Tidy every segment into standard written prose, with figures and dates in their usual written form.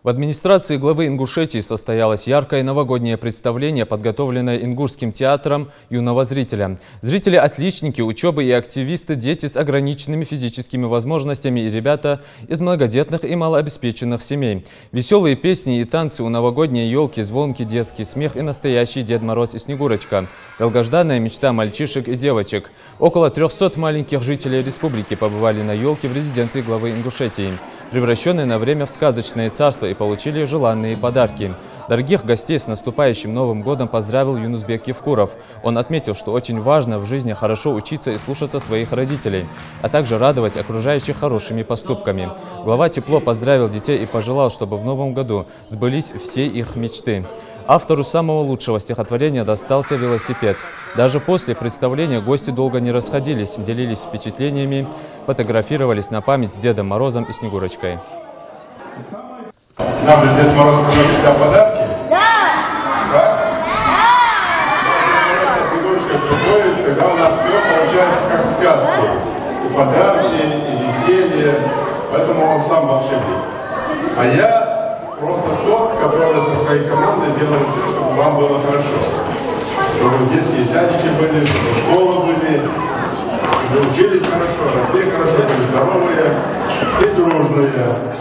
В администрации главы Ингушетии состоялось яркое новогоднее представление, подготовленное Ингушским театром юного зрителя. Зрители – отличники учебы и активисты, дети с ограниченными физическими возможностями и ребята из многодетных и малообеспеченных семей. Веселые песни и танцы у новогодней елки, звонкий детский смех и настоящий Дед Мороз и Снегурочка. Долгожданная мечта мальчишек и девочек. Около 300 маленьких жителей республики побывали на елке в резиденции главы Ингушетии, превращенные на время в сказочное царство, и получили желанные подарки. Дорогих гостей с наступающим Новым годом поздравил Юнусбек Евкуров. Он отметил, что очень важно в жизни хорошо учиться и слушаться своих родителей, а также радовать окружающих хорошими поступками. Глава тепло поздравил детей и пожелал, чтобы в Новом году сбылись все их мечты. Автору самого лучшего стихотворения достался велосипед. Даже после представления гости долго не расходились, делились впечатлениями, фотографировались на память с Дедом Морозом и Снегурочкой. Нам же Дед Мороз приносит всегда подарки? Да! Да? Да! Снегурочка приходит, тогда у нас все получается как сказки. И подарки, и веселье. Поэтому он сам волшебник. А я просто тот, который со своей командой делает все, чтобы вам было хорошо. Чтобы детские садики были, чтобы школы были, чтобы учились хорошо, росли хорошо, были здоровые и дружные.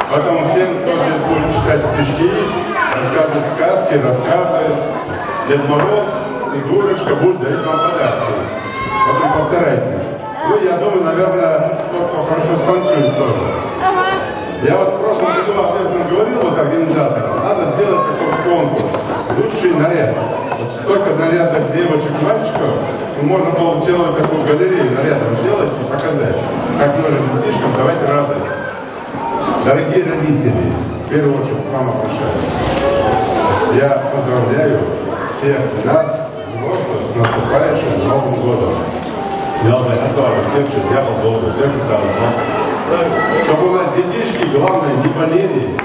Поэтому всем, кто здесь будет читать стишки, рассказывать сказки, рассказы, Дед Мороз и Снегурочка будут дарить вам подарки. Поэтому постарайтесь. Ну, я думаю, наверное, тот, кто хорошо станцует тоже. Я вот в прошлом году об этом говорил вот организаторам. Надо сделать такой конкурс. Лучший наряд. Вот столько нарядов девочек, мальчиков, можно было целую такую галерею нарядов сделать и показать. Как нужно детишкам давать радость. Дорогие родители, в первую очередь к вам обращаюсь. Я поздравляю всех нас, взрослых, с наступающим Новым годом. Чтобы у нас детишки, главное, не болели,